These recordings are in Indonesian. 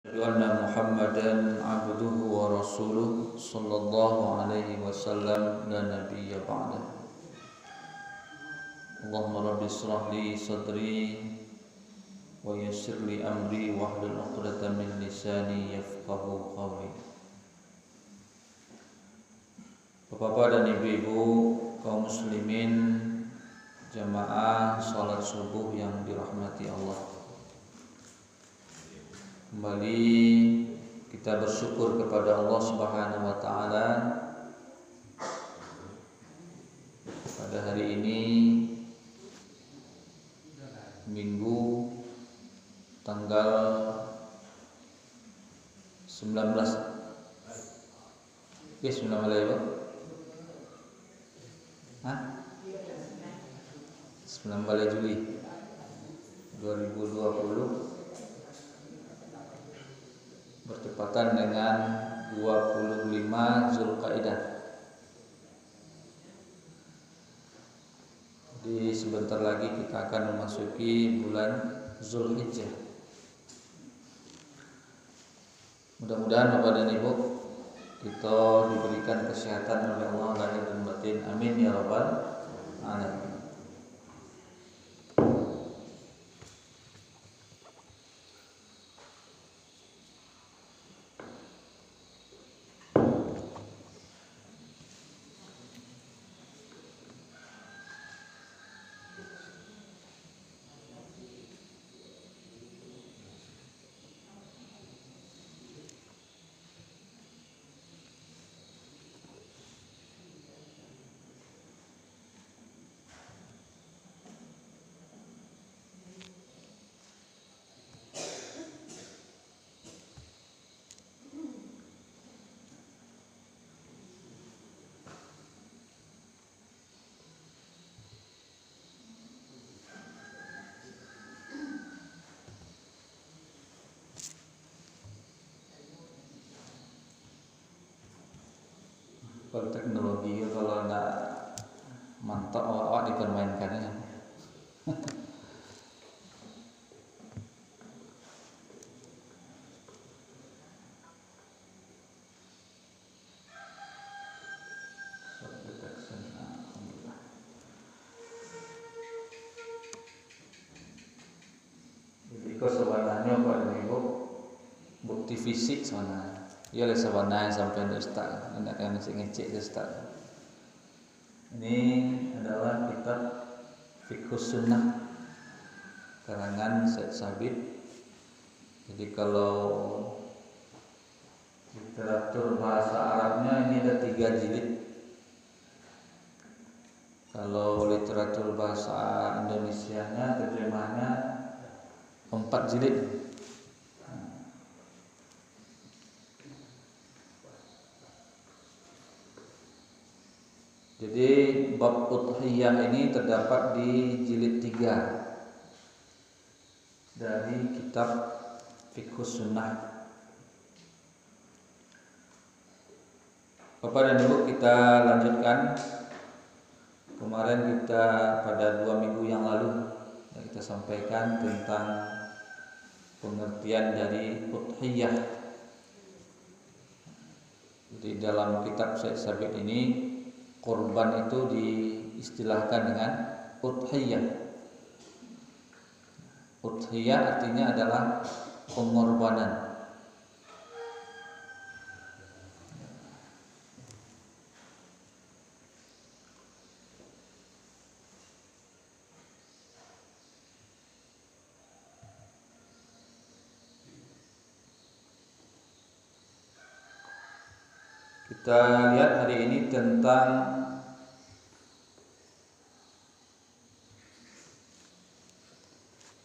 أن محمدا عبده ورسوله صلى الله عليه وسلم لا نبي بعده. اللهم رب اشرح لي صدري ويسر لي أمري واحلل عقدة من لساني يفقهوا قولي. Bapak-bapak dan ibu-ibu kaum muslimin jamaah salat subuh yang dirahmati Allah, kembali kita bersyukur kepada Allah Subhanahu wa taala pada hari ini Minggu tanggal 19 Juli 2020 bertepatan dengan 25 Zulqa'dah. Jadi sebentar lagi kita akan memasuki bulan Zulhijjah. Mudah-mudahan Bapak dan Ibu kita diberikan kesehatan oleh Allah lahir dan batin. Amin ya rabbal alamin. Kalau teknologi kalau nggak mantap awak dipermainkan ya. Jadi kau sebenarnya Pak Ibu bukti fisik sebenarnya. Ya le sebenarnya sampai ustaz, hendak kami ngecek ustaz. Ini adalah kitab Fiqhus Sunnah karangan Syekh Sabit. Jadi kalau literatur bahasa Arabnya ini ada 3 jilid. Kalau literatur bahasa Indonesianya terjemahnya 4 jilid. Jadi bab udhiyah ini terdapat di jilid 3 dari kitab Fiqhus Sunnah. Bapak dan Ibu, kita lanjutkan. Kemarin kita pada 2 minggu yang lalu kita sampaikan tentang pengertian dari udhiyah. Jadi dalam kitab Syekh Sabit ini korban itu diistilahkan dengan udhiyah. Udhiyah artinya adalah pengorbanan. Kita lihat hari ini tentang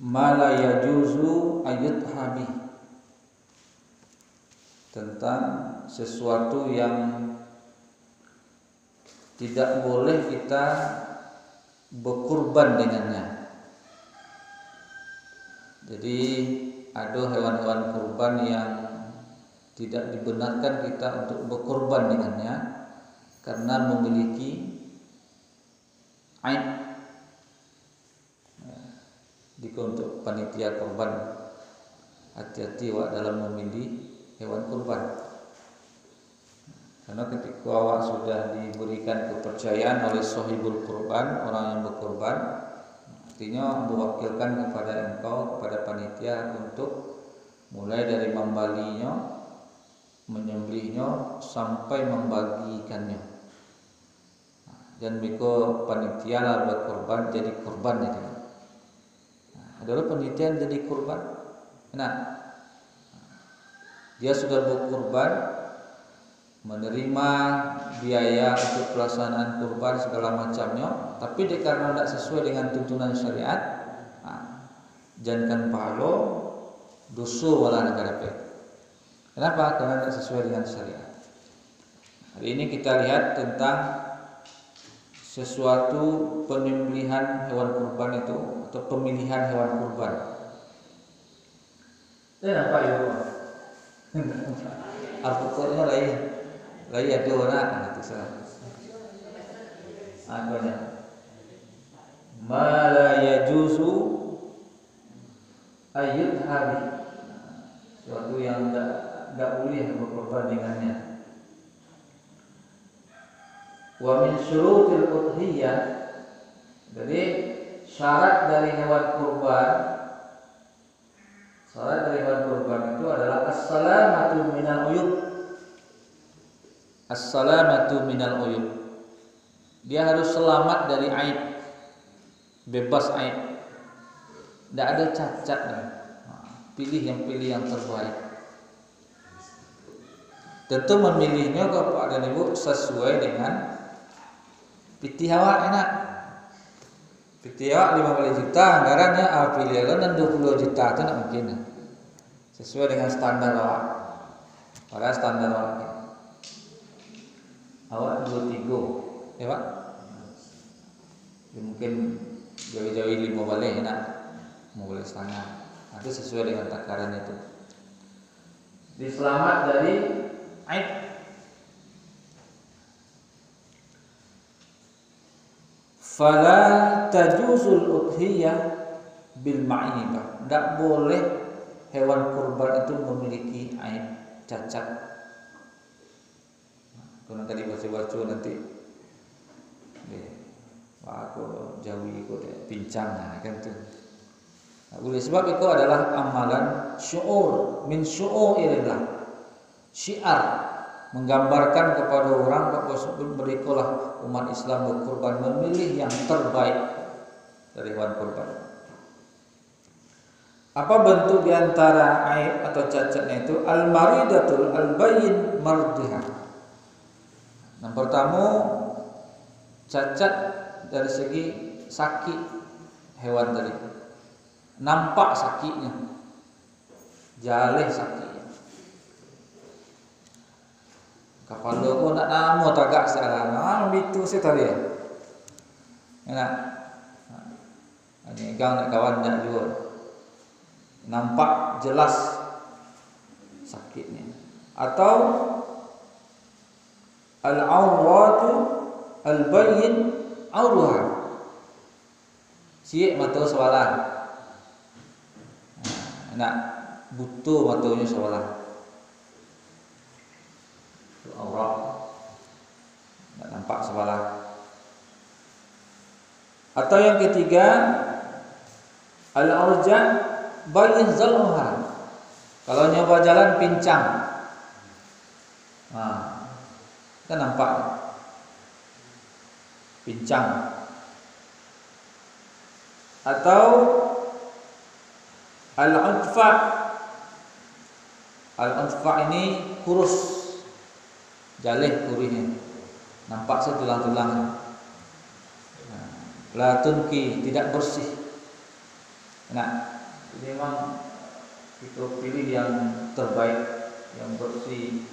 ma la yajuzu ayyadhabi, tentang sesuatu yang tidak boleh kita berkurban dengannya. Jadi ada hewan-hewan kurban yang tidak dibenarkan kita untuk berkorban dengannya karena memiliki aib. Jika untuk panitia korban hati-hati awak dalam memilih hewan kurban. Karena ketika awak sudah diberikan kepercayaan oleh sahibul kurban, orang yang berkurban, artinya mewakilkan kepada engkau, kepada panitia untuk mulai dari membalinya, menyembelihnya sampai membagikannya. Dan biko panitia lah berkorban jadi korban itu. Adalah panitia yang jadi korban. Nah, dia sudah berkorban, menerima biaya untuk pelaksanaan kurban segala macamnya, tapi karena tidak sesuai dengan tuntunan syariat, jangan pahalo dosa wala negara pe. Kenapa? Karena tidak sesuai dengan syariat. Hari ini kita lihat tentang sesuatu penyembelihan hewan kurban itu atau pemilihan hewan kurban. Dan apa itu? Al-Qur'annya lain ada orang itu salah. Apanya? Ma la yajuzu ayat hari. Suatu yang tidak boleh berkorban dengannya. Wa min syurutil udhiyah, jadi syarat dari hewan kurban, itu adalah as-salamatu minal uyub. As-salamatu minal uyub, dia harus selamat dari aib, bebas aib, tidak ada cacat. Pilih yang terbaik. Tentu memilihnya kepada ibu sesuai dengan piti awak enak. Piti awak 15 juta, anggarannya pilih dan 20 juta itu tidak mungkin. Sesuai dengan standar awak. Pada standar awak 23, ya Pak? Ya, mungkin jauh-jauh 5 balik enak, mau boleh setengah. Itu sesuai dengan takaran itu. Diselamat dari aib. Fala tajuzul udhiyah bil ma'ibah. Tidak boleh hewan kurban itu memiliki aib, cacat. Kalau tadi baca-baca nanti aku jauhi aku pincang kan tu. Oleh sebab itu adalah amalan syu'ur min syu'urillah. Syiar menggambarkan kepada orang bahwa mereka lah umat Islam berkorban memilih yang terbaik dari hewan kurban. Apa bentuk diantara aib atau cacatnya itu? Al-maridatul al-bayyin mardiha. Yang pertama, cacat dari segi sakit hewan tadi. Nampak sakitnya, jaleh sakitnya. Kapal lo nak namo tagak salah, itu sih tadi ya. Enak. Ini gang nak kawan nak jual. Nampak jelas sakitnya. Atau al-awratu al-bayyin awruha. Siap mata sewalan. Nak butuh matanya sewalan. Aurat tak nampak sebelah. Atau yang ketiga, al-arja bayyin zalmuha. Kalau nyoba jalan pincang, kan nampak pincang. Atau al-unfa. Al-unfa ini kurus, jaleh kurinya, nampak setulang-tulang. La tunki, tidak bersih. Nah, ini memang kita pilih yang terbaik, yang bersih.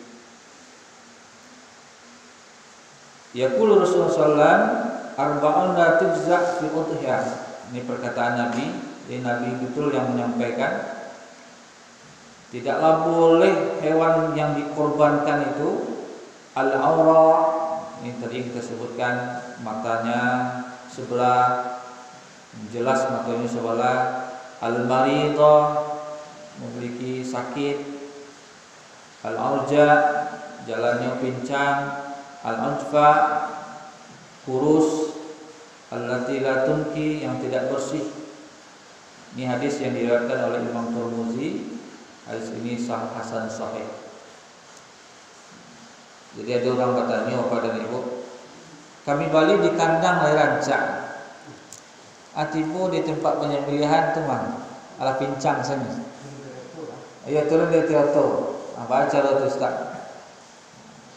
Yaqulu Rasulullah sallallahu arba'un la tujza fi udhiyah. Ini perkataan Nabi. Jadi Nabi betul yang menyampaikan, tidaklah boleh hewan yang dikorbankan itu al-awra, ini tadi kita sebutkan matanya sebelah, jelas matanya sebelah, al-maridah, memiliki sakit, al-auja, jalannya pincang, al-anfa, kurus, allati la tunki, yang tidak bersih. Ini hadis yang diriwayatkan oleh Imam Tirmizi. Hadis ini hasan sahih. Jadi ada orang bertanya kepada ibu, kami balik di kandang air rancak, atimu di tempat penyembelihan tu mah, ala pincang sana. Ayo turun dari teater. Apa cara tu Ustaz?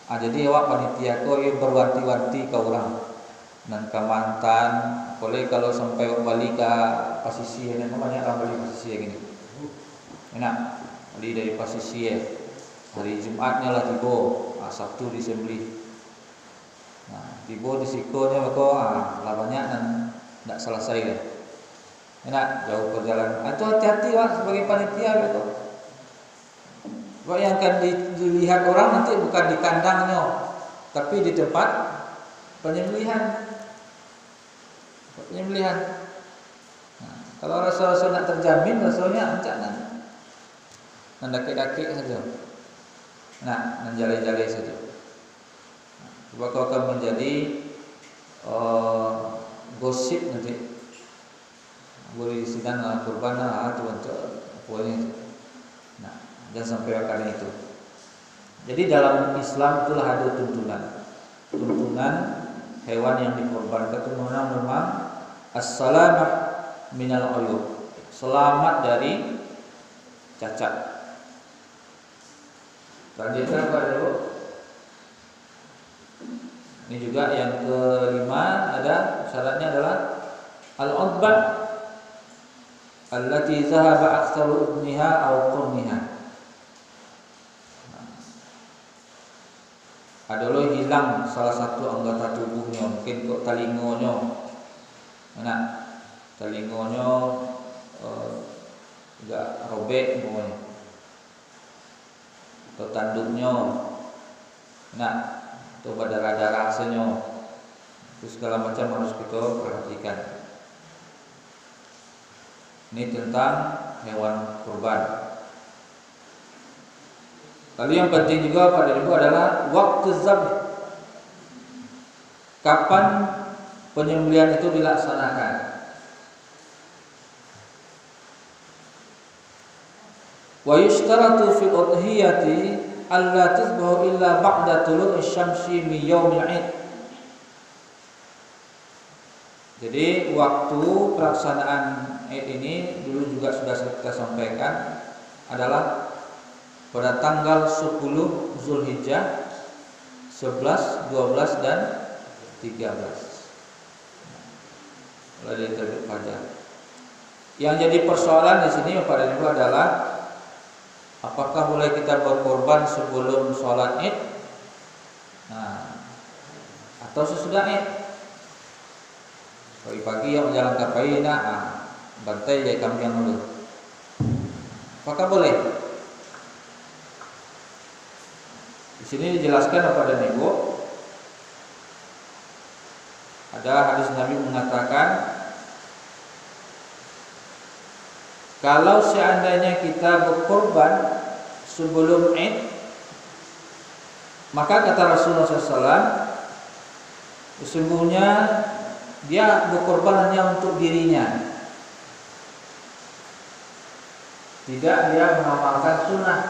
Jadi awak panitia ko yang berwanti-wanti ke orang dan ke mantan. Boleh kalau sampai balik ke posisi ini, banyak orang balik posisi gini. Enak, balik dari posisi hari Jumatnya lah tiba, Sabtu disembelih. Nah, tiba di sikonya maka lah banyak dan tidak selesai lah. Enak, jauh perjalanan. Itu hati-hati lah sebagai panitia gitu. Yang akan dilihat orang nanti bukan di kandangnya, tapi di tempat penyembelihan. Nah, kalau rasa-rasa nak terjamin, rasanya encak nan dakik-dakik saja. Nah, menjali-jali saja. Nah, kau akan menjadi gosip nanti. Boleh sidang kurban atau pokoknya. Nah, jangan sampai akan itu. Jadi dalam Islam itulah ada tuntunan hewan yang dikorbankan itu memang as-salamah minal uyub, selamat dari cacat. Selanjutnya apa dulu? Ini juga yang kelima, ada syaratnya adalah al-udbah allati zahaba aktsaru udniha aw qurniha. Adalah hilang salah satu anggota tubuhnya, mungkin kok telingonya, enak, telingonya agak robek pokoknya, atau tanduknya, enak, atau berdarah-darah rasanya, itu segala macam harus kita perhatikan. Ini tentang hewan kurban. Lalu yang penting juga pada ibu adalah waktu zabh. Kapan penyembelihan itu dilaksanakan? Wa yushtaratu fil udhiyati alla tuzbahu illa ba'da tulu'i syamsi min yaumil 'id. Jadi waktu pelaksanaan Id ini dulu juga sudah kita sampaikan adalah pada tanggal 10 Zulhijjah, 11, 12 dan 13. Mulai dari terbit fajar. Yang jadi persoalan di sini pada Ibu adalah apakah boleh kita berkorban sebelum sholat Id? Nah, atau sesudah Id? Pagi-pagi yang menjalankan pagi, bantai ya kambing dulu. Apakah boleh? Di sini dijelaskan kepada Ibu, ada hadis Nabi mengatakan, kalau seandainya kita berkorban sebelum Id, maka kata Rasulullah SAW, sesungguhnya dia berkorban hanya untuk dirinya, tidak dia mengamalkan sunnah.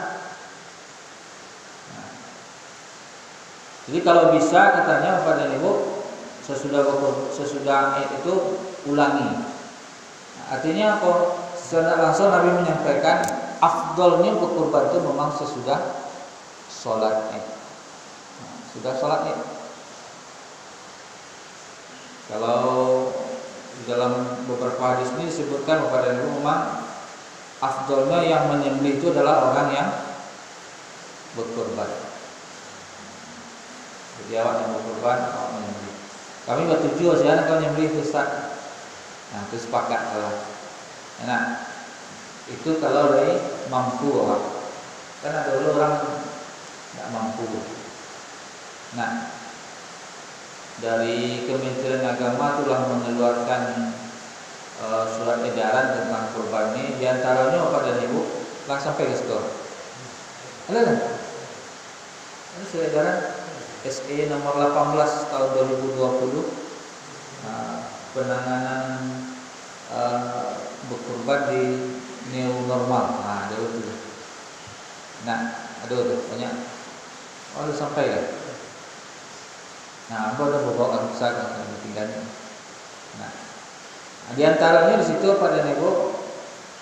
Jadi kalau bisa katanya pada ibu sesudah Id itu ulangi. Artinya apa? Secara langsung Nabi menyampaikan afdolnya berkorban itu memang sesudah sholat Id. Sudah sholat Id. Kalau dalam beberapa hadis ini disebutkan kepada Nabi memang afdolnya yang menyembelih itu adalah orang yang berkorban. Jadi awak yang berkorban, awak menyembelih. Kami bertujuh saja kalau menyembelih Ustaz. Nah, itu sepakat kalau. Nah, itu kalau dari mampu awak. Kan ada orang tidak mampu. Nah, dari Kementerian Agama telah mengeluarkan surat edaran tentang kurban ini. Di antaranya pada Ibu langsung sampai ke sekolah. Ada kan? Ini surat edaran SE nomor 18 tahun 2020 penanganan berkorban di new normal. Nah, ada itu. Nah, ada itu banyak. Oh, udah sampai ya. Nah, apa ada bawa besar yang tinggalnya. Nah, di antaranya di situ pada nego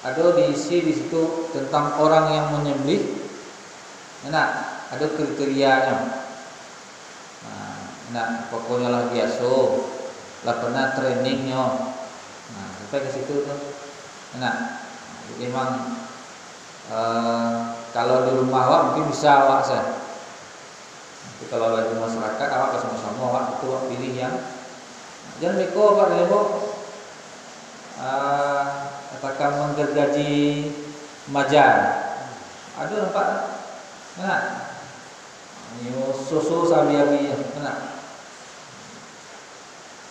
ada diisi di situ tentang orang yang menyembelih. Nah, ada kriterianya. Nah, pokoknya lah biasa, lah pernah trainingnya. Nah, sampai ke situ tuh. Nah, memang kalau di rumah awak mungkin bisa awak saya. Tapi kalau di masyarakat awak bersama-sama awak itu awak pilih yang jangan meko Pak Debo. Katakan menggergaji majan. Ada nampak? Nah, ini susu sabi-abi, nah.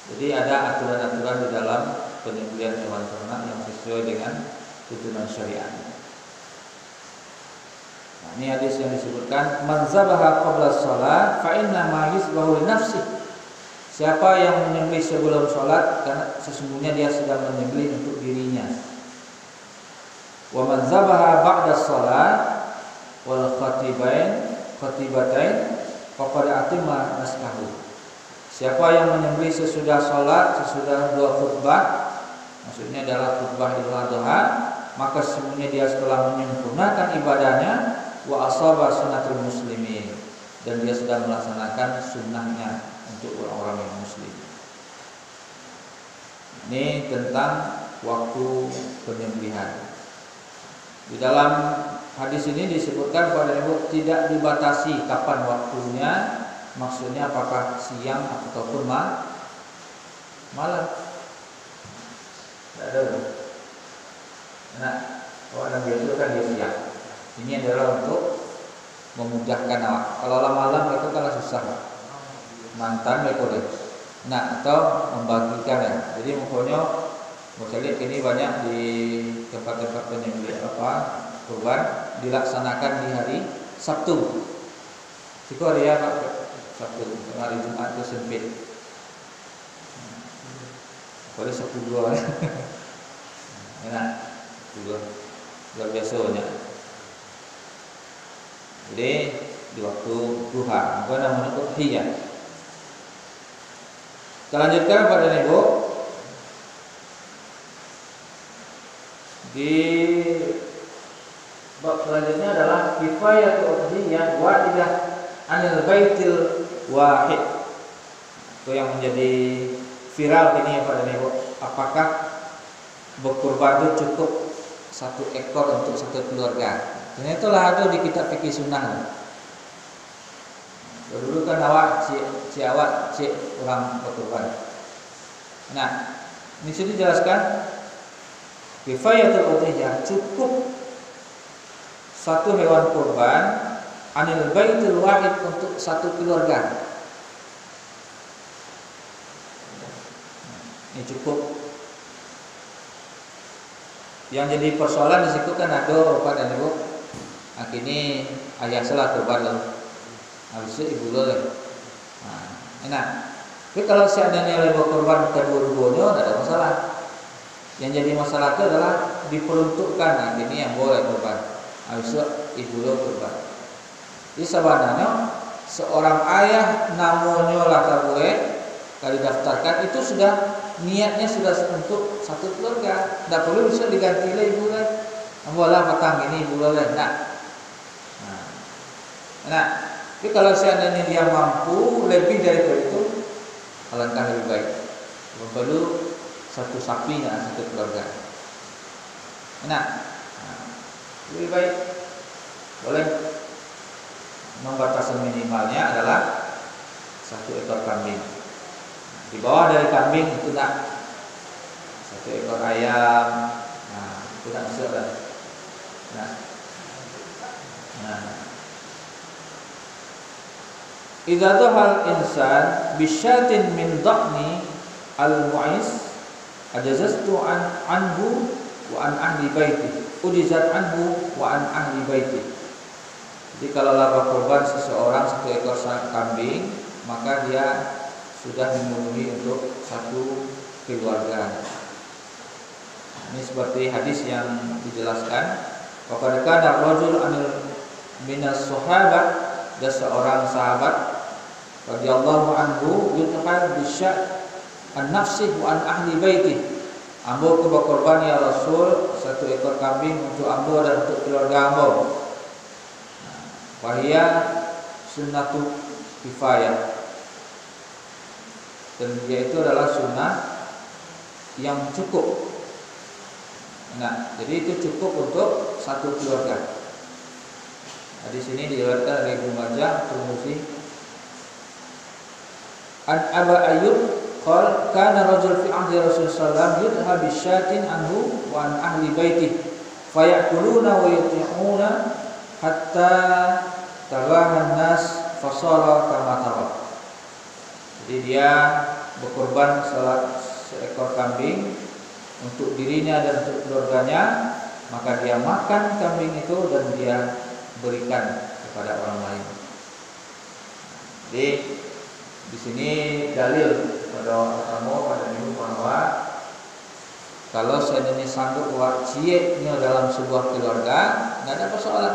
Jadi ada aturan-aturan di dalam penyembelihan hewan ternak yang sesuai dengan tuntunan syariat. Nah, ini hadis yang disebutkan man zabaha qabla shalah fa inna ma yusbahu li nafsi. Siapa yang menyembelih sebelum sholat karena sesungguhnya dia sedang menyembelih untuk dirinya. Wa man zabaha ba'da shalah wal khatibatain faqad atimma naskahu. Siapa yang menyembelih sesudah sholat, sesudah dua khutbah, maksudnya adalah khutbah Idul Adha, maka sesungguhnya dia setelah menyempurnakan ibadahnya wa asaba sunnatul muslimin, dan dia sudah melaksanakan sunnahnya untuk orang-orang yang muslim. Ini tentang waktu penyembelihan. Di dalam hadis ini disebutkan pada ibu tidak dibatasi kapan waktunya, maksudnya apakah siang ataupun malam. Tidak ada. Nah, kalau ada biasa kan dia siang. Ini adalah untuk memudahkan awak. Kalau malam itu kan susah, mantan boleh. Nah, atau membagikan ya. Jadi pokoknya saya lihat ini banyak di tempat-tempat penyembelih kurban dilaksanakan di hari Sabtu. Siku hari ya Pak. Sabtu, hari Jumat itu sempit. Boleh Sabtu dua. Enak, dua. Luar biasa banyak. Jadi di waktu duha, apa namanya udhiyah. Kita lanjutkan pada Ibu. Di bab selanjutnya adalah kifayatul udhiyah wahidah anil baitil wahid. Itu yang menjadi viral ini ya pada Ibu. Apakah berkurban itu cukup satu ekor untuk satu keluarga? Dan itulah ada di kitab fikih sunnah. Dulu kan awak cik orang berkurban. Nah, ini sudah dijelaskan kifayatul udhiyah cukup satu hewan kurban anil baitil wahid untuk satu keluarga. Ini cukup. Yang jadi persoalan di situ kan ada bapak dan ibu. Akhirnya ayah salah kurban loh. Habis itu ibu loh. Nah, enak. Tapi kalau seandainya lebih kurban kedua-duanya tidak ada masalah. Yang jadi masalah itu adalah diperuntukkan. Nah, ini yang boleh kurban. Habis itu ibu loh kurban. Jadi sebenarnya seorang ayah namanya lah boleh kalau didaftarkan itu sudah niatnya sudah untuk satu keluarga. Tidak perlu bisa diganti lah ibu lah. Ambolah patang ini ibu lah. Nah, tapi kalau seandainya dia mampu lebih daripada itu, alangkah lebih baik. Perlu satu sapi dan satu keluarga. Nah, lebih baik boleh. Batasan minimalnya adalah satu ekor kambing. Di bawah dari kambing itu nak satu ekor ayam. Nah, itu nak masuk dah. Nah. Idza dhahal insan bisyatin min dhaqni al-mu'is ajazastu anhu wa an ahli baiti. Ujizat anhu wa an ahli baiti. Jadi kalau berkorban seseorang 1 ekor kambing, maka dia sudah memenuhi untuk satu keluarga. Ini seperti hadis yang dijelaskan. Faqad kana rajul minas sahabat, ada seorang sahabat radhiyallahu anhu yutahal bisya an-nafsi wa an ahli baiti. Ambo ku berkorban ya Rasul 1 ekor kambing untuk ambo dan untuk keluarga ambo. Wahia sunnatu kifayah. Dan dia itu adalah sunnah yang cukup. Nah, jadi itu cukup untuk satu keluarga. Nah, di sini diriwayatkan oleh Ibnu Majah, Tirmidzi. An Abu Ayyub qala kana rajul fi ahdi Rasulullah sallallahu alaihi wasallam yudha bi syatin anhu wa an ahli baiti fayakuluna wa yuti'una hatta tarahan nas fasara kama tara. Jadi dia berkorban seekor kambing untuk dirinya dan untuk keluarganya, maka dia makan kambing itu dan dia berikan kepada orang lain. Jadi di sini dalil pada ibu bahwa kalau seandainya sanggup buat cieknya dalam sebuah keluarga, nggak ada persoalan.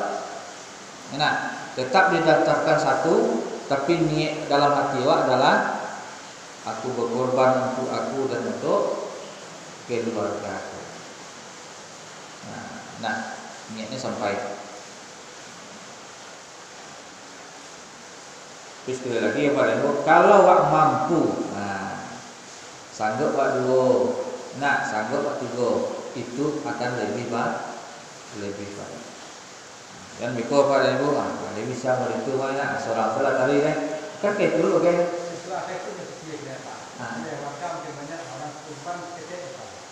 Nah, tetap didaftarkan satu, tapi niat dalam hati adalah aku berkorban untuk aku dan untuk keluarga. Nah, niatnya sampai. Terus sekali lagi ya Pak Ibu, kalau wak mampu, sanggup wak 2, sanggup wak 3, itu akan lebih baik. Dan biko Pak Ibu, dia bisa meritu banyak seorang tadi kan kayak dulu kan.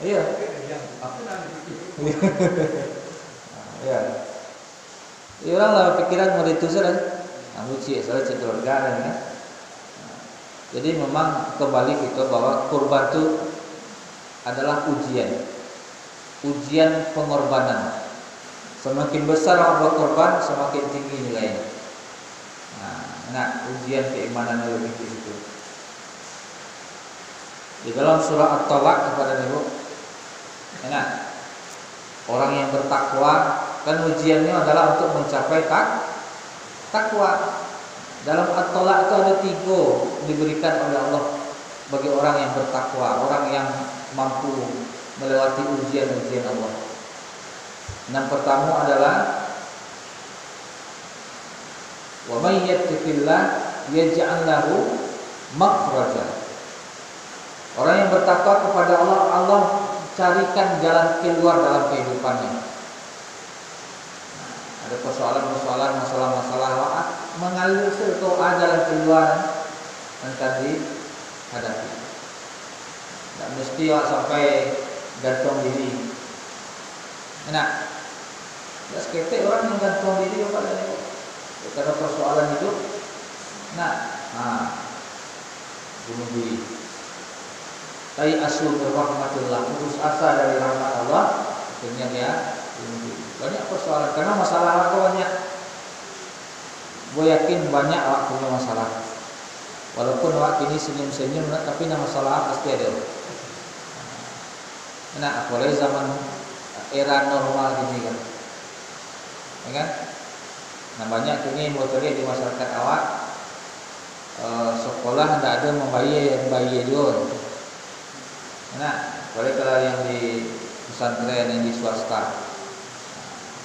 Iya. Iya. Ya orang lah pikiran mau itu saja. Amuci saja keluarga kan. Jadi memang kembali kita bahwa kurban itu adalah ujian pengorbanan. Semakin besar orang berkorban, semakin tinggi nilainya. Nah, ujian keimanan lebih tinggi itu. Di dalam surah At-Talaq kepada Ibu, orang yang bertakwa kan ujiannya adalah untuk mencapai takwa. Dalam At-Talaq itu ada 3 diberikan oleh Allah bagi orang yang bertakwa, orang yang mampu melewati ujian-ujian Allah. Yang pertama adalah wa may yattaqillah yaj'al lahu makhraja. Orang yang bertakwa kepada Allah, Allah carikan jalan keluar dalam kehidupannya. Ada persoalan-persoalan, masalah-masalah mengalir doa jalan keluar yang tadi hadapi. Tak mesti sampai gantung diri. Ya seketik orang yang gantung diri pada itu. Karena persoalan hidup, bunuh diri. Tapi aslu berrahmatillah, putus asa dari rahmat Allah, akhirnya dia bunuh diri. Banyak persoalan karena masalah apa banyak. Gue yakin banyak awak punya masalah. Walaupun awak ini senyum-senyum, tapi masalah pasti ada. Apalagi zaman era normal gini kan. Ya kan? Banyak ini motornya di masyarakat awak sekolah tidak ada membayar juga. Apalagi kalau yang di pesantren yang di swasta,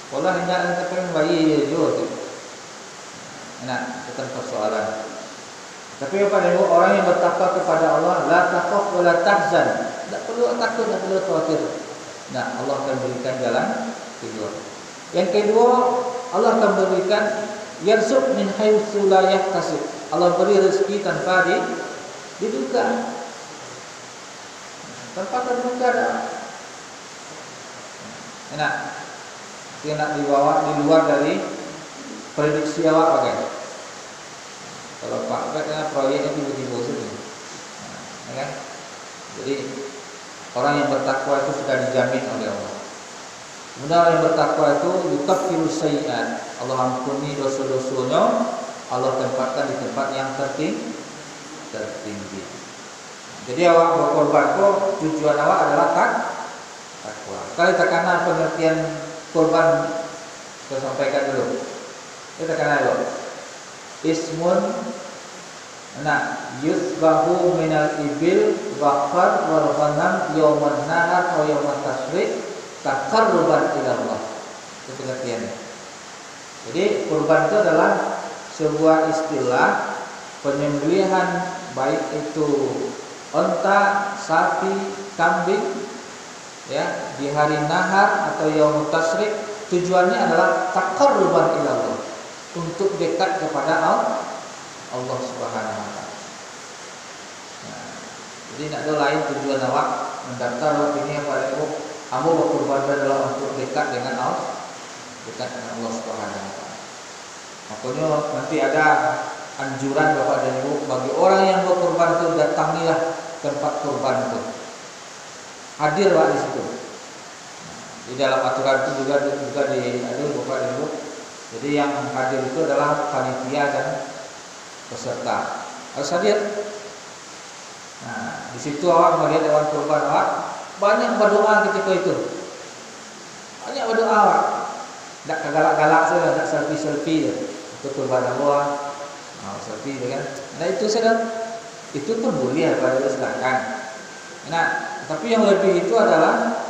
sekolah tidak ada membayar juga. Bukan persoalan. Tapi orang yang bertakwa kepada Allah, la takhaf wa la tahzan. Tak perlu takut, tak perlu khawatir. Allah akan berikan jalan keluar. Yang kedua, Allah akan berikan yarzuq min haitsu la yahtasib. Allah beri rezeki tanpa diduga. Tanpa terduga dah. Dia nak dibawa di luar dari prediksi awak pakai. Kalau Pak kata proyeknya tiba-tiba saja. Jadi orang yang bertakwa itu sudah dijamin oleh Allah. Kemudian orang yang bertakwa itu yukaffiru sayyi'at, Allah ampuni dosa-dosanya, Allah tempatkan di tempat yang tertinggi. Jadi awak berkorban kok tujuan awak adalah takwa. Kali takana pengertian korban saya sampaikan dulu. Kita takana dulu. Ismun yusbahu minal ibil baqar wal ghanam yauman nahar atau yauman tasyrik taqarruban ila Allah. Itu pengertiannya. Jadi kurban itu adalah sebuah istilah penyembelihan, baik itu onta, sapi, kambing, ya, di hari nahar atau yaum tasyrik, tujuannya adalah taqarruban ila Allah, untuk dekat kepada Allah Subhanahu wa taala. Nah, jadi tidak ada lain tujuan awak mendaftar ini apa itu, kamu berkorban adalah untuk dekat dengan Allah, dekat dengan Allah Subhanahu wa taala. Makanya nanti ada anjuran Bapak dan Ibu bagi orang yang berkorban itu, datangilah tempat korban itu. Hadir Pak di situ. Di dalam aturan itu juga diatur Bapak dan Ibu. Jadi yang hadir itu adalah panitia dan peserta. Harus hadir. Nah, di situ awak melihat hewan korban awak, banyak berdoa ketika itu. Banyak berdoa awak. Tidak galak-galak saja, tidak selfie-selfie ya. Itu korban awak. Nah, selfie kan. Nah, itu sedang itu pun boleh pada silakan. Nah, tapi yang lebih itu adalah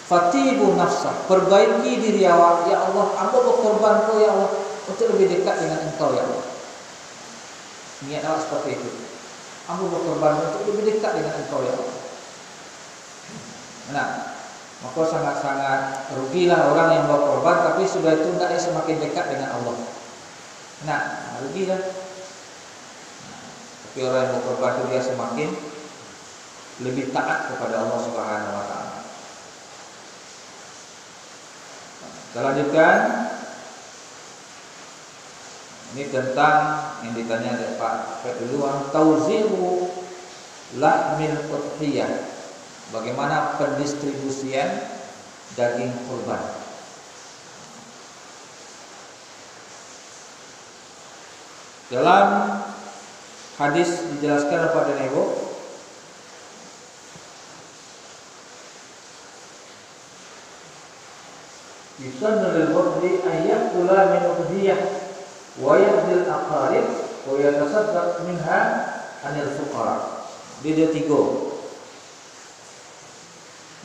fatibu nafsah, perbaiki diri awak. Ya Allah, aku berkorban kau ya Allah untuk lebih dekat dengan Engkau ya Allah. Niat awak seperti itu. Aku berkorban untuk lebih dekat dengan Engkau ya Allah. Nah, maka sangat-sangat rugilah orang yang berkorban tapi sudah itu tidak semakin dekat dengan Allah. Nah, rugilah. Tapi orang yang berkorban itu dia semakin lebih taat kepada Allah Subhanahu wa taala. Kita lanjutkan. Ini tentang yang ditanya oleh Pak dulu, tauzi'u lahmil udhiyah. Bagaimana pendistribusian daging kurban. Dalam hadis dijelaskan kepada Ibu, yusannu lil mudhi ayat kula min udhiyah wa yahdil aqarib wa yatasaddaq minha anil fuqara. Dia tiga.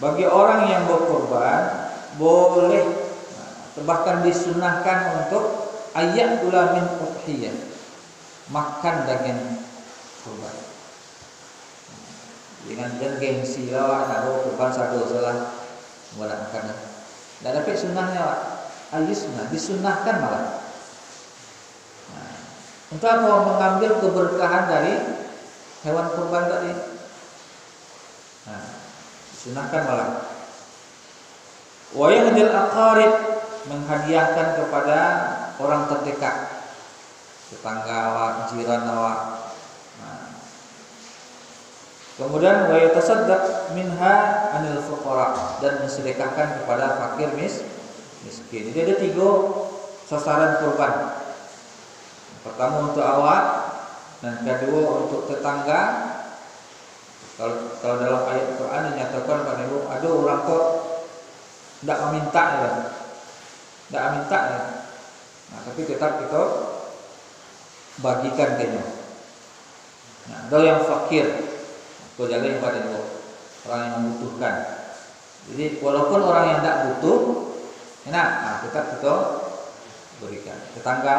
Bagi orang yang berkorban boleh, bahkan disunahkan untuk ayat kula min udhiyah, makan daging kurban. Dengan gengsi lah, naruh kurban satu salah, boleh makan. Tidak dapat sunnahnya, Pak. Al-sunnah disunahkan malah. Nah, untuk apa mengambil keberkahan dari hewan kurban tadi? Nah, disunahkan malah. Wa yahdil aqarib, menghadiahkan kepada orang terdekat, tetangga awak, jiran awak. Nah, kemudian wa yatasaddaq minha anil fuqara, dan mensedekahkan kepada fakir miskin. Jadi ada tiga sasaran kurban. Pertama untuk awak, dan kedua untuk tetangga. Kalau dalam ayat Quran dinyatakan pada Ibu, ada orang kok tidak meminta ya. Tidak minta ya. Nah, tapi tetap kita bagikan kayaknya. Nah, ada yang fakir, kau jaga pada Ibu, orang yang membutuhkan. Jadi walaupun orang yang tidak butuh, enak, nah, tetap kita berikan. Tetangga.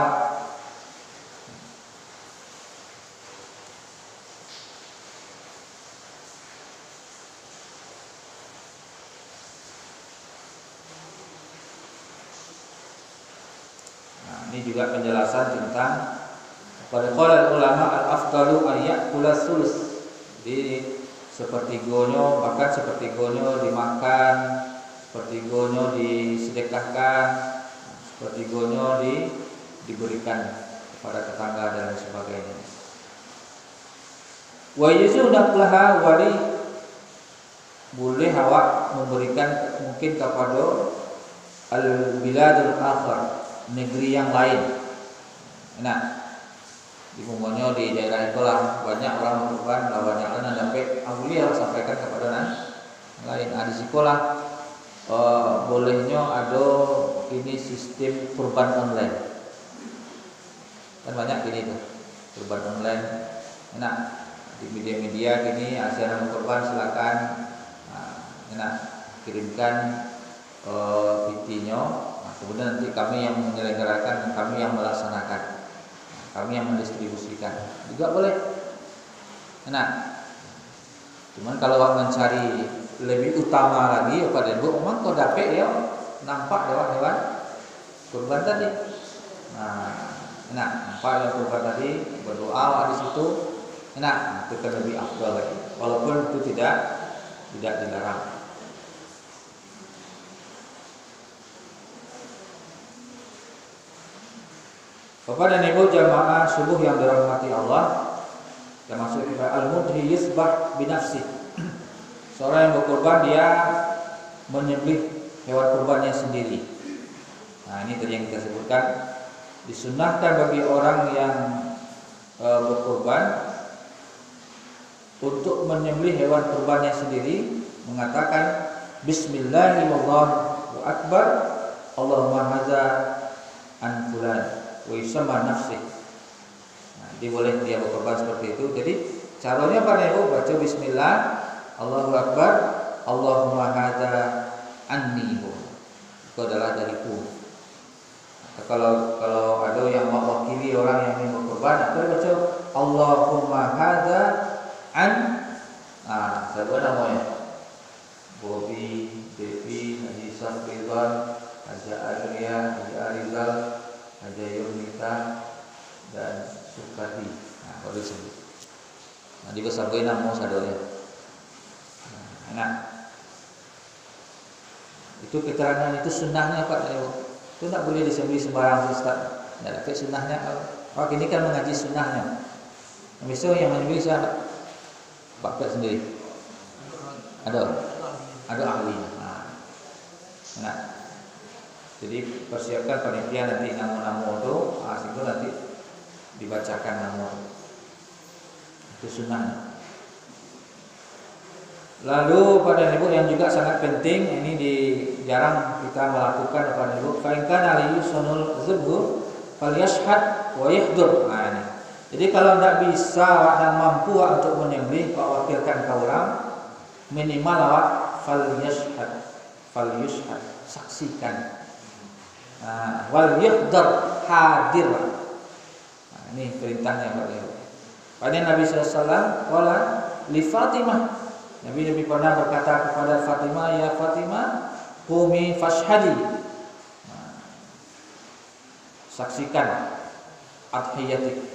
Nah, ini juga penjelasan tentang pada qala ulama al-afdalu ayyakula sulus. Jadi sepertigonya, bahkan sepertigonya dimakan, sepertigonya disedekahkan, sepertigonya diberikan kepada tetangga dan sebagainya. Wa yusunaklaha wali, boleh awak memberikan mungkin kepada al-biladul akhar, negeri yang lain. Nah, di umumnya di daerah itulah banyak orang berkorban, banyak orang dapat aulia sampaikan kepada orang lain. Di sekolah bolehnya ada ini sistem kurban online. Kan banyak gini tuh kurban online. Enak di media-media gini, siapa mau kurban silakan. Enak kirimkan PT-nya. Kemudian nanti kami yang menyelenggarakan, kami yang melaksanakan, kami yang mendistribusikan. Juga boleh. Enak. Cuman kalau mencari lebih utama lagi pada ibu, memang kau dapat ya nampak lewat kurban tadi. Enak nampak yang kurban tadi berdoa di situ. Enak, itu kan lebih afdal lagi. Walaupun itu tidak dilarang. Bapak dan Ibu jamaah subuh yang dirahmati Allah, termasuk al-mudhi yusbah binafsi. Seorang yang berkorban dia menyembelih hewan kurbannya sendiri. Nah, ini tadi yang kita sebutkan, disunnahkan bagi orang yang berkorban untuk menyembelih hewan kurbannya sendiri, mengatakan Bismillahirrahmanirrahim akbar, Allahumma hadza an fulan wa yusamma nafsi. Nah, boleh dia berkorban seperti itu. Jadi caranya apa nih? Baca bismillah, Allahu akbar, Allahumma hadza anni. Itu adalah dariku. Nah, kalau ada yang mewakili orang yang ingin berkorban, aku baca Allahumma hadza an. Nah, siapa namanya? Bobby, Devi, Haji Safrizal, Haji Adria, Haji Arizal, Haji Yurnita, dan Sukati. Nah, kalau disebut. Nah, dibesarkan nama sadonya. Nah, enak. Itu keterangan itu sunnahnya Pak. Itu tak boleh disembelih sembarang Ustaz. Tidak ada sunnahnya. Pak ini kan mengaji sunnahnya. Besok yang menyembelih siapa? Bapak sendiri. Ada ahli. Nah, jadi persiapkan panitia nanti nama-nama itu, itu nanti dibacakan nama itu sunnah. Lalu pada ibu yang juga sangat penting, ini jarang kita melakukan pada ibu. Fa'inkan aliyusunul zubur falyashhad wa yahdur. Nah, ini. Jadi kalau tidak bisa dan mampu untuk menyembelih, Pak wakilkan ke orang, minimal awak falyashhad, saksikan. Wal yahdar, hadir. Nah, ini perintahnya Pak Ibu. Pada Nabi SAW wala li Fatimah. Nabi pernah berkata kepada Fatimah, ya Fatimah, qumi fashhadi. Nah, saksikan adhiyatik,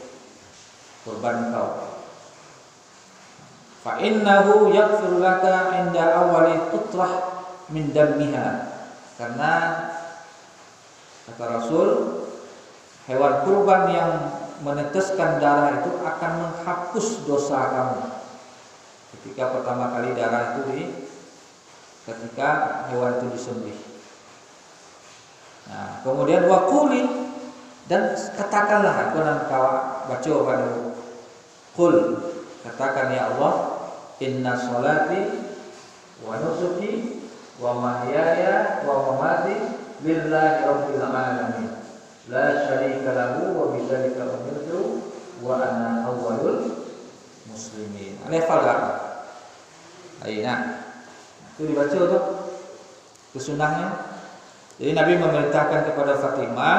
kurban kau. Fa innahu yaghfir laka 'inda awali tutrah min dammiha. Karena kata Rasul, hewan kurban yang meneteskan darah itu akan menghapus dosa kamu. Ketika pertama kali darah itu ketika hewan itu disembelih. Nah, kemudian waquli, dan katakanlah, aku nan baca padamu. Qul, katakan ya Allah, inna sholati wa nusuki wa mahyaya wa mamati lillahi rabbil alamin. La syarika lahu wa bidzalika umirtu wa ana awwalul muslimin. Hafal tak? Nah, itu dibaca tuh. Itu sunnahnya. Jadi Nabi memerintahkan kepada Fatimah,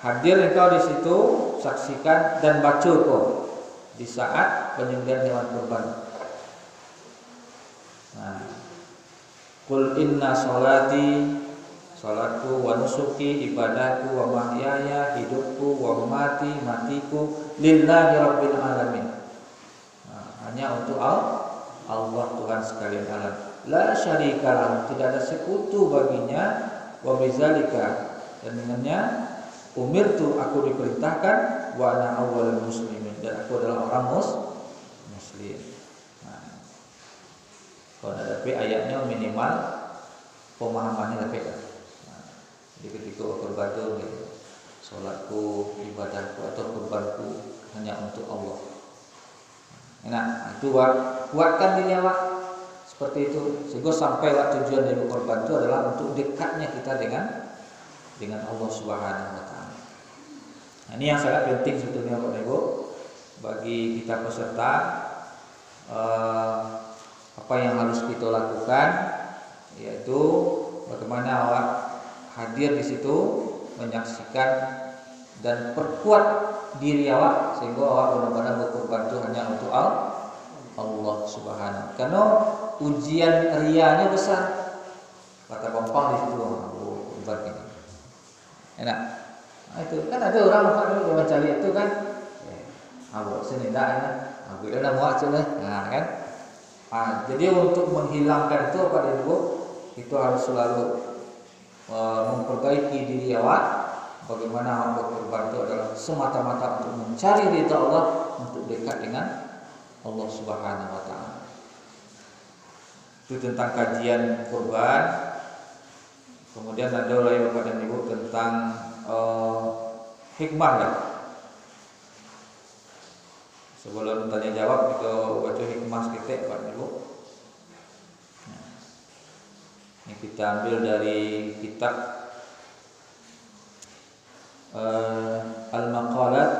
hadir engkau di situ, saksikan dan baca kau di saat penyembelihan hewan kurban. Nah, qul inna sholati, salatku, wa nusuki, ibadahku, wa mahyaya, hidupku, wa mamati, matiku, lillahi rabbil alamin. Nah, hanya untuk Allah Tuhan sekalian alam. La syarika lahu, tidak ada sekutu baginya. Wa bizalika, dan dengannya umirtu, aku diperintahkan, wa ana awwalul muslimin, dan aku adalah orang muslim. Nah, kalau ada ayatnya minimal pemahamannya lebih. Jadi ketika kurban itu sholatku, ibadahku atau kurbanku hanya untuk Allah. Enak, itu kuatkan diri awak seperti itu sehingga sampai tujuan dari kurban itu adalah untuk dekatnya kita dengan Allah Subhanahu wa taala. Nah, ini yang sangat penting sebetulnya Bapak Ibu bagi kita peserta, apa yang harus kita lakukan yaitu bagaimana awak hadir di situ menyaksikan dan perkuat diri awak sehingga awak benar-benar berkorban itu hanya untuk Allah Subhanahu. Karena ujian rianya besar. Kata Pampang di situ korban ini. Enak. Nah, itu kan ada orang kalau cari itu kan, awak sini dah ya. Aku dah muat sudah. Nah, kan. Jadi untuk menghilangkan itu pada Ibu, itu harus selalu memperbaiki diri awak. Bagaimana berkorban itu adalah semata-mata untuk mencari ridha Allah, untuk dekat dengan Allah Subhanahu wa taala. Itu tentang kajian kurban. Kemudian ada lagi Bapak dan Ibu tentang hikmah ya. Sebelum tanya jawab kita baca hikmah sedikit Bapak dan Ibu. Ini kita ambil dari kitab Al-Maqalat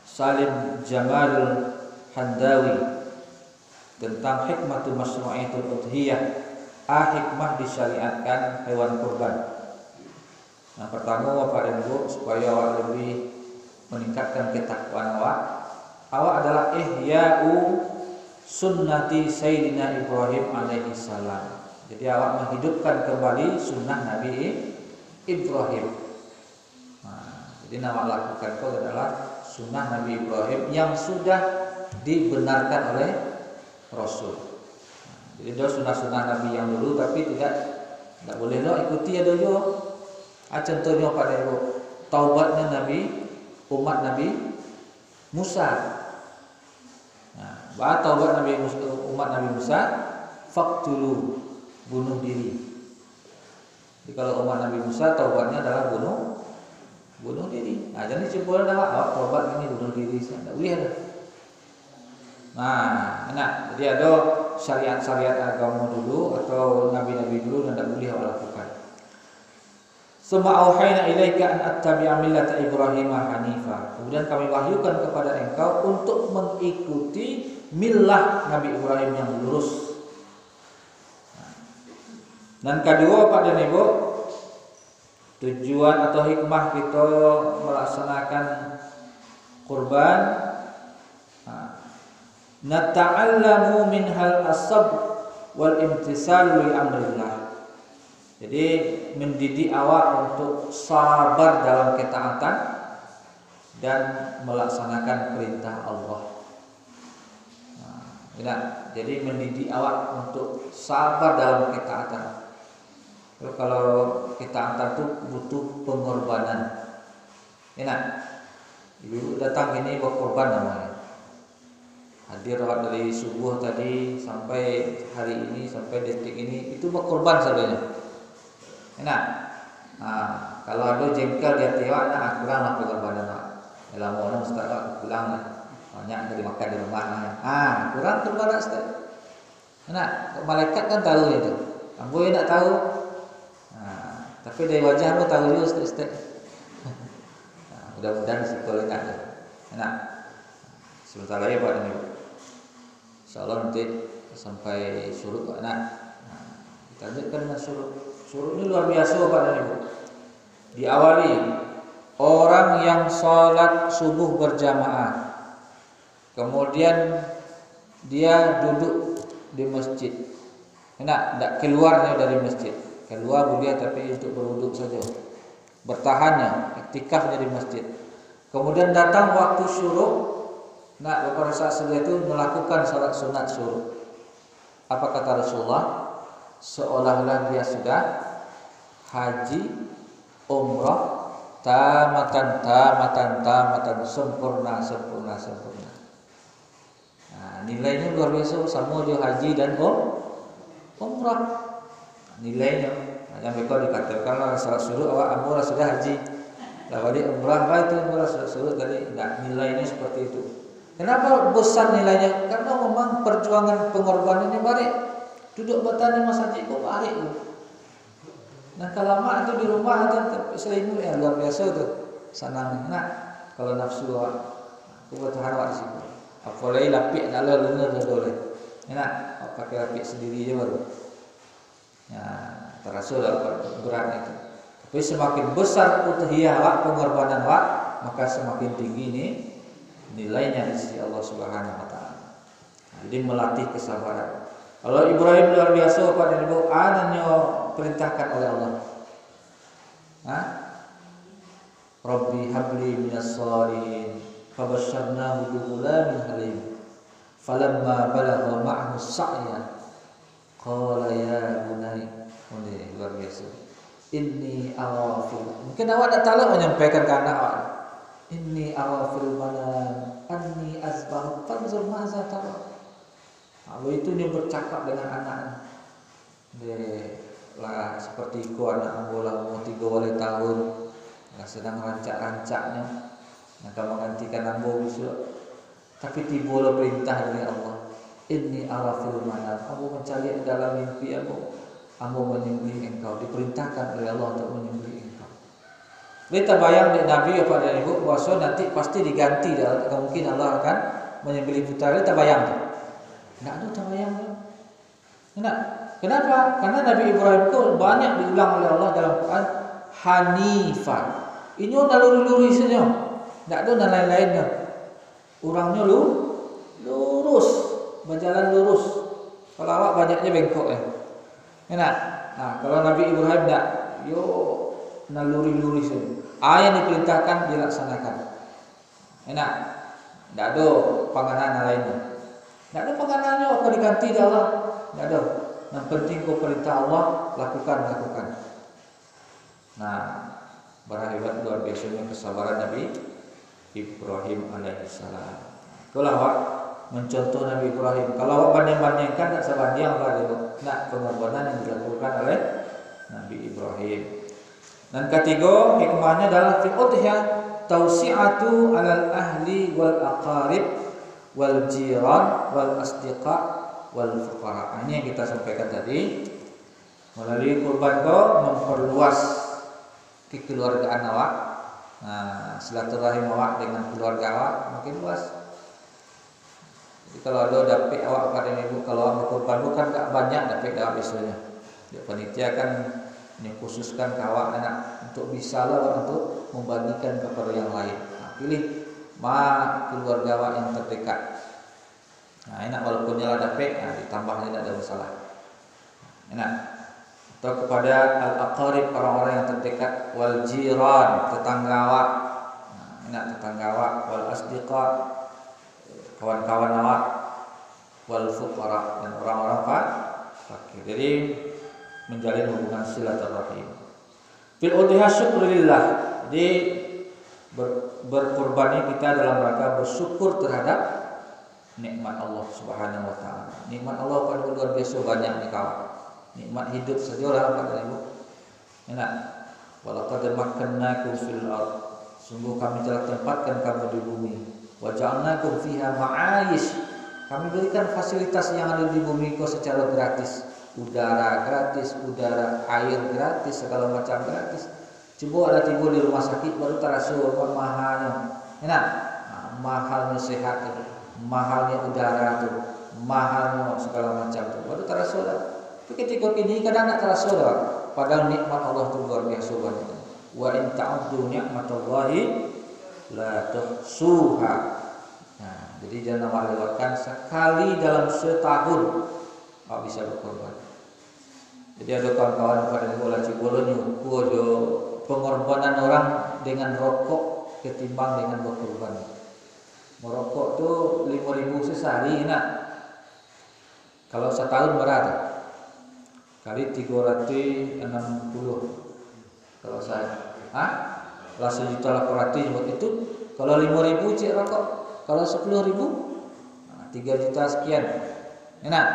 Salim Jamalul Handawi tentang hikmatul masyru'iyatul udhiyah, hikmah disyariatkan hewan kurban. Nah, pertama Bapak dan Ibu, supaya awak lebih meningkatkan ketakwaan awak adalah ihya'u sunnati Sayyidina Ibrahim alaihi salam. Jadi awak menghidupkan kembali sunnah Nabi Ibrahim. Jadi nama lakukan itu adalah sunnah Nabi Ibrahim yang sudah dibenarkan oleh Rasul. Jadi itu sunnah-sunnah Nabi yang dulu tapi tidak boleh ikuti ada juga. Contohnya pada Ibu, taubatnya Nabi umat Nabi Musa. Nah, taubat umat Nabi Musa, faqtulu, bunuh diri. Jadi kalau umat Nabi Musa taubatnya adalah bunuh diri. Nah, jadi simpulnya adalah awak taubat ini bunuh diri, tidak boleh ada. Nah, enak. Jadi ada syariat-syariat agama dulu atau nabi-nabi dulu yang tidak boleh awak lakukan. Summa auhayna ilaika an attabi'a millata Ibrahim hanifa. Kemudian kami wahyukan kepada engkau untuk mengikuti millah Nabi Ibrahim yang lurus. Dan kedua Pak dan Ibu, tujuan atau hikmah kita melaksanakan kurban, nata'allamu minhal as-sabr wal imtisal li amrillah. Jadi mendidik awak untuk sabar dalam ketaatan dan melaksanakan perintah Allah. Jadi mendidik awak untuk sabar dalam ketaatan. Kalau ketaatan itu butuh pengorbanan. Enak. Ibu datang ini berkorban namanya. Hadir dari subuh tadi sampai hari ini, sampai detik ini, itu berkorban sebenarnya. Enak. Nah, kalau ada jengkel dia tewak, nah kuranglah pengorbanan. Dalam orang Ustaz kurang banyak dari makan di rumah. Kurang pengorbanan Ustaz. Enak. Malaikat kan tahu itu. Ambo nak tahu. Tapi dari wajah aku tahu juga Ustaz. Mudah-mudahan sekolah ada. Enak. Sebentar lagi Pak ini. Insyaallah nanti sampai syuruk Pak. Kita lanjutkan dengan syuruk. Syuruk ini luar biasa Pak dan Ibu. Diawali orang yang sholat subuh berjamaah, kemudian dia duduk di masjid. Enak, tidak keluarnya dari masjid. Keluar boleh tapi untuk berwuduk saja. Bertahannya, iktikafnya di masjid. Kemudian datang waktu syuruk. Nah, pada saat itu melakukan salat sunat syuruk. Apa kata Rasulullah? Seolah-olah dia sudah haji, umrah, tamatan, sempurna. Nah, nilainya luar biasa, sama dia haji dan umrah. Nilainya Yang mereka dikatakan lah salat surut awak umrah sudah haji. Lah balik umrah lah itu umrah surut tadi enggak, nilainya seperti itu. Kenapa besar nilainya? Karena memang perjuangan pengorbanannya balik. Duduk bertani masa haji kok balik. Nah kalau mak itu di rumah itu selimut ya luar biasa tuh sanang. Nah kalau nafsu kebutuhan awak di situ. Apalagi lapik nak lalu dah boleh. Enak, pakai lapik sendiri je baru. Ya, terasa berat itu. Tapi semakin besar udhiyah awak, pengorbanan awak, maka semakin tinggi ini nilainya di sisi Allah Subhanahu wa taala. Jadi melatih kesabaran. Kalau Ibrahim luar biasa pada ibu anaknya perintahkan oleh Allah. Rabbi habli minas shalihin fabasyarnahu bighulamin halim. Falamma balagha ma'ahu as-sa'ya qala ya bunai. Ini luar biasa. Inni awafil. Mungkin awak tak tahu menyampaikan ke anak awak. Inni awafil manam anni azbahu fanzur maza tara. Awak itu dia bercakap dengan anak. Dia lah seperti ku anak bola umur 3 tahun. Lah sedang rancak-rancaknya. Nak menggantikan ambo besok. Tapi tiba perintah dari Allah. Inni arafil manam. Aku mencari dalam mimpi aku. Aku menyembelih engkau. Diperintahkan oleh Allah untuk menyembelih engkau. Kita bayang di Nabi pada ibu bahwa nanti pasti diganti. Mungkin Allah akan menyembelih putra. Kita bayang tak? Tidak ada tak bayang tak? Kenapa? Karena Nabi Ibrahim itu banyak diulang oleh Allah dalam Quran. Hanifah. Ini udah lurus saja. Tidak ada dan lain-lainnya. Orangnya lurus, berjalan lurus. Kalau awak banyaknya bengkok ya. Enak. Nah, kalau Nabi Ibrahim tak, yo naluri-lurus saja. Yang diperintahkan dilaksanakan. Enak. Tidak ada panganan lainnya. Tidak ada panganannya apa diganti dari Allah. Tidak ada. Yang penting kau perintah Allah lakukan. Nah, berhebat luar biasanya kesabaran Nabi Ibrahim alaihissalam. Kalau awak mencontoh Nabi Ibrahim, kalau awak banding-bandingkan tak sebanding apa dia nak pengorbanan yang dilakukan oleh Nabi Ibrahim. Dan ketiga hikmahnya dalam fiqhnya tausi'atu 'alal ahli wal aqarib wal jiran wal asdiqa wal fuqara. Ini yang kita sampaikan tadi. Melalui kurban kau memperluas kekeluargaan awak. Nah, silaturahim awak dengan keluarga awak makin luas. Jadi kalau ada dapik awak pada ibu, kalau awak berkorban bukan tak banyak dapik awak biasanya. Dia panitia kan khususkan ke awak anak untuk bisa lah untuk membagikan kepada yang lain. Nah, pilih keluarga awak yang terdekat. Nah, enak walaupun nyala dapik, ditambahnya tidak ada masalah. Enak. Atau kepada al-aqarib, orang-orang yang terdekat, wal jiran, tetangga awak. Enak tetangga awak, wal asdiqa, kawan-kawan awak, wal fuqara, dan orang-orang fakir. Jadi menjalin hubungan silaturahim. Fil udhiyah syukrulillah. Jadi berkorbannya kita dalam rangka bersyukur terhadap nikmat Allah Subhanahu wa taala. Nikmat Allah kan luar biasa banyak nih kawan. Nikmat hidup sajalah Pak Ibu. Enak. Walaqad makkannakum fil ard. Sungguh kami telah tempatkan kamu di bumi. Wa ja'alnakum fiha ma'ayish. Kami berikan fasilitas yang ada di bumi kau secara gratis. Udara gratis, air gratis, segala macam gratis. Coba ada tiba di rumah sakit baru terasa mahalnya. Enak. Mahalnya sehat tu, mahalnya udara tu, mahalnya segala macam tu. Baru terasa lah. Tapi ketika ini kadang tak terasa dah. Padahal nikmat Allah tu luar biasa banyak. Wa in ta'uddu ni'matallahi la tuhsuha. Nah, jadi jangan melewatkan sekali dalam setahun tak bisa berkorban. Jadi ada kawan-kawan pada bola cibolo nyuku ada pengorbanan orang dengan rokok ketimbang dengan berkorban. Merokok tu 5.000 sehari nak. Kalau setahun berapa? Kali 360. Kalau saya, kalau 1.800.000 buat itu. Kalau 5.000 cik rokok. Kalau 10.000, 3 juta sekian. Enak.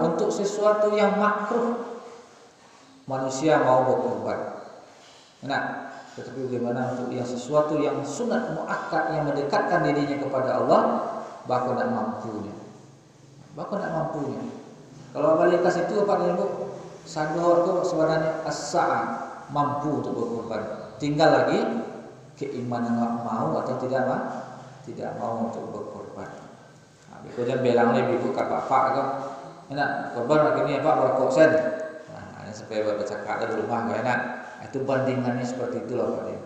Untuk sesuatu yang makruh, manusia mau berkorban. Nah, tetapi bagaimana untuk yang sesuatu yang sunat muakkad yang mendekatkan dirinya kepada Allah, bahkan tidak mampunya. Kalau balik ke situ Pak dan Ibu, sador itu sebenarnya as-sa'a, mampu untuk berkorban. Tinggal lagi keimanan mau atau tidak mau untuk berkorban. Nah, Ibu jangan bilang lebih Ibu kata Pak kan, enak korban lagi ni Pak berapa sen? Nah, supaya bercakap di rumah kan enak. Itu bandingannya seperti itulah Pak.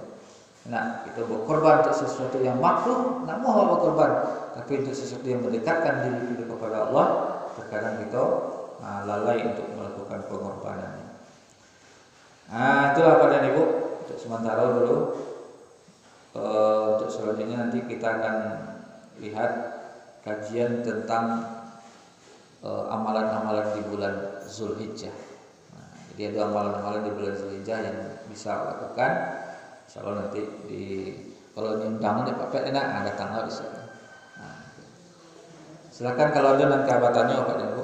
Nah, kita berkorban untuk sesuatu yang makruh, nak mau berkorban, tapi untuk sesuatu yang mendekatkan diri kita kepada Allah, terkadang kita lalai untuk melakukan pengorbanan. Nah, itulah Pak dan Ibu untuk sementara dulu. Untuk selanjutnya nanti kita akan lihat kajian tentang amalan-amalan di bulan Zulhijjah. Nah, jadi ada amalan-amalan di bulan Zulhijjah yang bisa lakukan. Insyaallah nanti kalau diundang Pak Pet enak ada tanggal bisa. Nah, silakan kalau ada nanti abatannya Pak dan Ibu